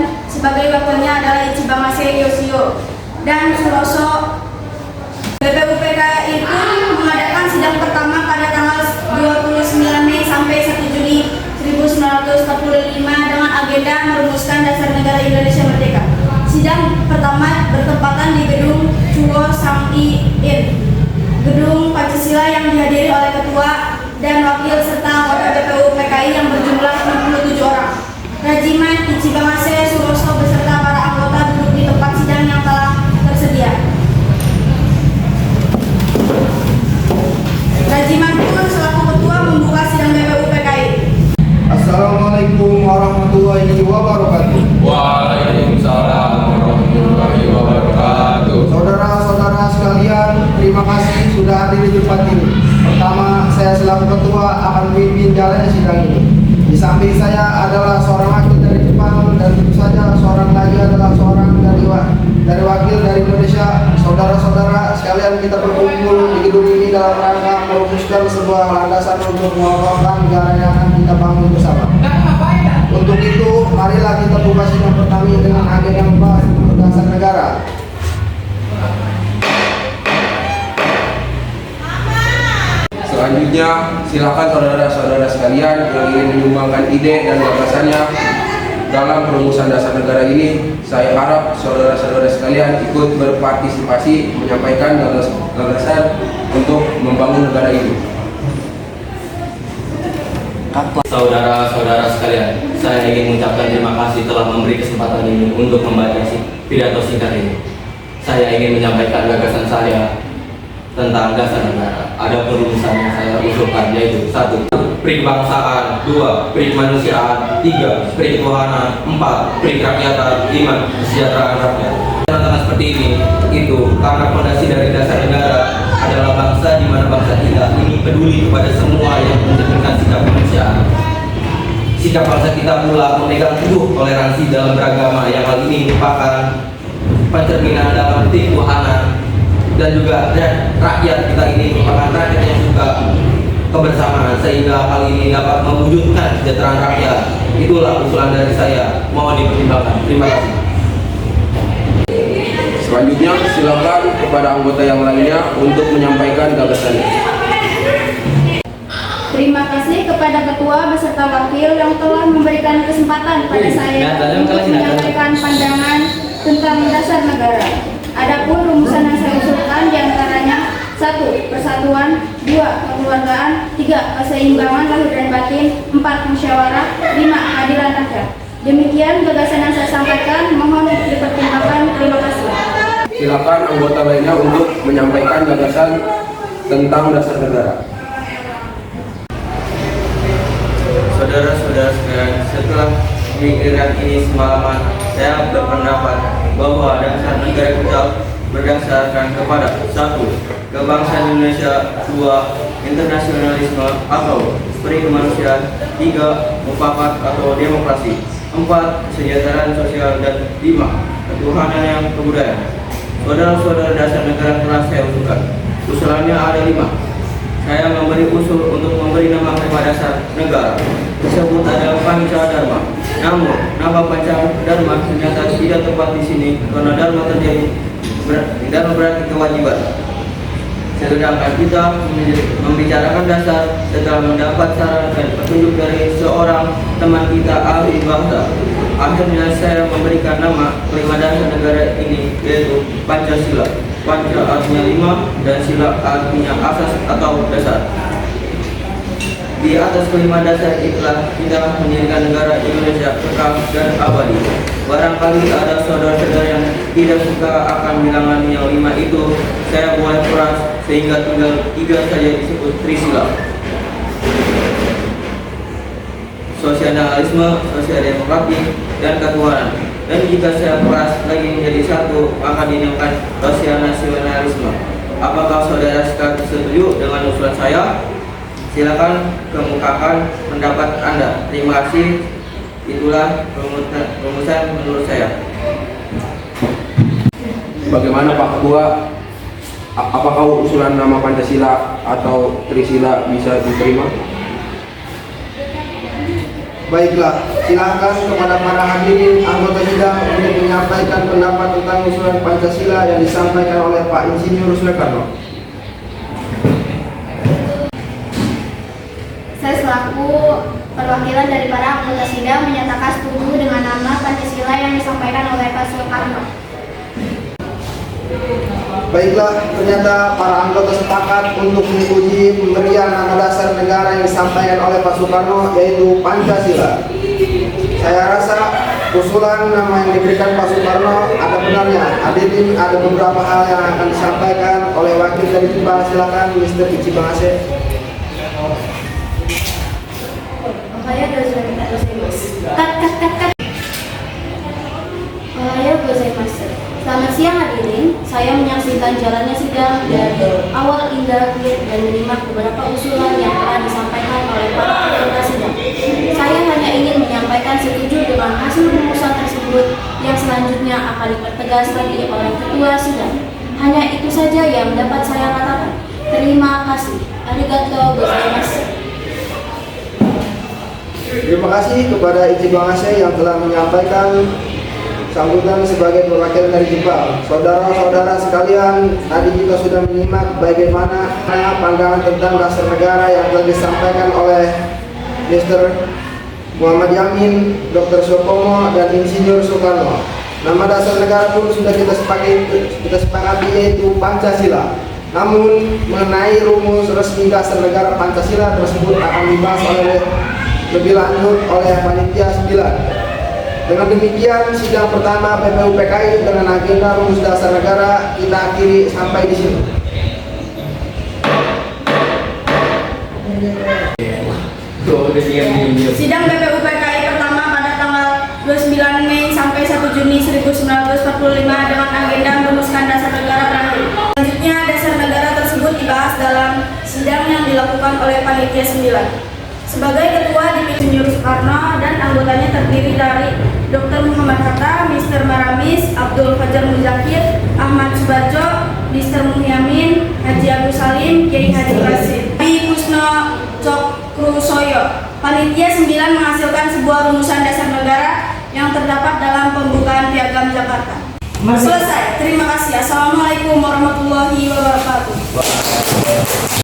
dan sebagai wakilnya adalah Ichibamase Yoshio. Dan Suroso BPUPKI itu mengadakan sidang pertama pada tanggal 29 Mei sampai 1 Juni 1945 dengan agenda merumuskan dasar negara Indonesia Merdeka. Sidang pertama bertempatan di gedung Chuo Sang-i-in, gedung Pancasila, yang dihadiri oleh ketua dan wakil serta anggota BPUPKI yang berjumlah 67 orang. Regimen Ichibamase Suroso beserta para anggota duduk di tempat sidang yang telah tersedia. Regimen pun selaku ketua membuka sidang BPUPKI. Assalamualaikum warahmatullahi wabarakatuh. Waalaikumsalam warahmatullahi wabarakatuh. Saudara-saudara sekalian, terima kasih sudah hadir di tempat ini. Pertama, saya selaku ketua akan memimpin jalannya sidang ini. Di samping saya adalah seorang wakil dari Jepang, dan tentu saja seorang lagi adalah seorang dari wakil dari Indonesia. Saudara-saudara sekalian, kita berkumpul di gedung ini dalam rangka merumuskan sebuah landasan untuk mengokohkan negara yang akan kita bangun bersama. Untuk itu, marilah kita buka sidang pertama dengan agenda yang membahas tentang dasar negara. Selanjutnya, silakan saudara-saudara sekalian yang ingin menyumbangkan ide dan gagasannya dalam perumusan dasar negara ini. Saya harap saudara-saudara sekalian ikut berpartisipasi menyampaikan gagasan untuk membangun negara ini. Saudara-saudara sekalian, saya ingin mengucapkan terima kasih telah memberi kesempatan ini untuk membaca pidato singkat ini. Saya ingin menyampaikan gagasan saya tentang dasar negara. Ada perumusan yang saya usulkan, yaitu 1. Peribangsaan, 2. Perikemanusiaan, 3. Periketuhanan, 4. Perirakyatan, 5. Kesejahteraan rakyat. Tentang seperti ini, itu karena fondasi dari dasar negara adalah bangsa di mana bangsa kita ini peduli kepada semua yang mencerminkan sikap kemanusiaan. Sikap bangsa kita pula memegang teguh toleransi dalam beragama, yang hal ini merupakan pencerminan dalam ketuhanan, dan juga rakyat kita ini merupakan rakyat yang suka kebersamaan, sehingga hal ini dapat mewujudkan kesejahteraan rakyat. Itulah usulan dari saya, mohon dipertimbangkan. Terima kasih. Selanjutnya, silakan kepada anggota yang lainnya untuk menyampaikan gagasannya. Terima kasih kepada ketua beserta wakil yang telah memberikan kesempatan pada saya untuk menyampaikan pandangan tentang dasar negara. Adapun rumusan yang saya usulkan diantaranya: 1. Persatuan, 2. Kekeluargaan, 3. Keseimbangan lahir dan batin, 4. Musyawarah, 5. Keadilan rakyat. Demikian gagasan yang saya sampaikan, mohon dipertimbangkan. Terima kasih. Silakan anggota lainnya untuk menyampaikan gagasan tentang dasar negara. Saudara-saudara sekalian, setelah memikirkan ini semalaman, saya berpendapat bahwa dasar negara kita berdasarkan kepada 1. Kebangsaan Indonesia, 2. Internasionalisme atau perikemanusiaan, 3. Mufakat atau demokrasi, 4. Kesejahteraan sosial, dan 5. Ketuhanan yang kebudayaan. Saudara-saudara, dasar negara telah saya usulkan. Usulannya ada 5. Saya memberi usul untuk memberi nama kepada dasar negara tersebut adalah Panca Dharma. Namun, nama Panca Dharma ternyata tidak tepat di sini karena Dharma tidak berarti kewajiban. Sedangkan kita membicarakan dasar setelah mendapat saran dan petunjuk dari seorang teman kita ahli bahasa. Akhirnya saya memberikan nama kelima dasar negara ini, yaitu Pancasila. Panca artinya 5 dan sila artinya asas atau dasar. Di atas kelima dasar itulah kita mendirikan negara Indonesia kekal dan abadi. Barangkali ada saudara-saudara yang tidak suka akan bilangan yang 5 itu, saya boleh peras sehingga tinggal 3 saja disebut Trisila: sosialisme, sosial demokrasi, dan ketuhanan. Dan jika saya peras lagi menjadi 1, maka dinamakan sosial nasionalisme. Apakah saudara sekalian setuju dengan usulan saya? Silakan kemukakan pendapat Anda. Terima kasih. Itulah rumusan menurut saya. Bagaimana Pak Ketua? Apakah usulan nama Pancasila atau Trisila bisa diterima? Baiklah, silakan kepada para hadirin anggota sidang untuk menyampaikan pendapat tentang usulan Pancasila yang disampaikan oleh Pak Insinyur Soekarno. Saya selaku perwakilan dari para anggota sidang menyatakan setuju dengan nama Pancasila yang disampaikan oleh Pak Soekarno. Baiklah, ternyata para anggota sepakat untuk menyetujui pemberian nama dasar negara yang disampaikan oleh Pak Soekarno, yaitu Pancasila. Saya rasa usulan nama yang diberikan Pak Soekarno ada benarnya. Hadirin, ada beberapa hal yang akan disampaikan oleh wakil dari Jepang. Silakan, Mr. Ichi Bangase. Selamat siang hadirin, saya menyaksikan jalannya sidang dari awal hingga akhir dan menyimak beberapa usulan yang telah disampaikan oleh para anggota sidang. Saya hanya ingin menyampaikan setuju dengan hasil rumusan tersebut yang selanjutnya akan dipertegas lagi oleh ketua sidang. Hanya itu saja yang dapat saya katakan. Terima kasih. Arigatou gozaimasu. Terima kasih kepada Ichi Bangase yang telah menyampaikan sambutan sebagai perwakilan dari Jepang. Saudara-saudara sekalian, tadi kita sudah menyimak bagaimana pandangan tentang dasar negara yang telah disampaikan oleh Mr. Muhammad Yamin, Dr. Soepomo, dan Insinyur Soekarno. Nama dasar negara pun sudah kita sepakati, yaitu Pancasila. Namun mengenai rumus resmi dasar negara Pancasila tersebut akan dibahas lebih lanjut oleh Panitia 9. Dengan demikian, sidang pertama PPUPKI dengan agenda rumus dasar negara kita akhiri sampai di sini. Sidang PPUPKI pertama pada tanggal 29 Mei sampai 1 Juni 1945 dengan agenda merumuskan dasar negara berakhir. Selanjutnya, dasar negara tersebut dibahas dalam sidang yang dilakukan oleh Panitia 9. Sebagai ketua dipilih Insinyur Soekarno dan anggotanya terdiri dari Dr. Muhammad Hatta, Mr. Maramis, Abdul Fajar Muzakir, Ahmad Subarjo, Mr. Muhyamin, Haji Agus Salim, Kiai Haji Qasim, Kusno Cokrusoyo. Panitia 9 menghasilkan sebuah rumusan dasar negara yang terdapat dalam pembukaan Piagam Jakarta. Selesai. Terima kasih. Assalamualaikum warahmatullahi wabarakatuh.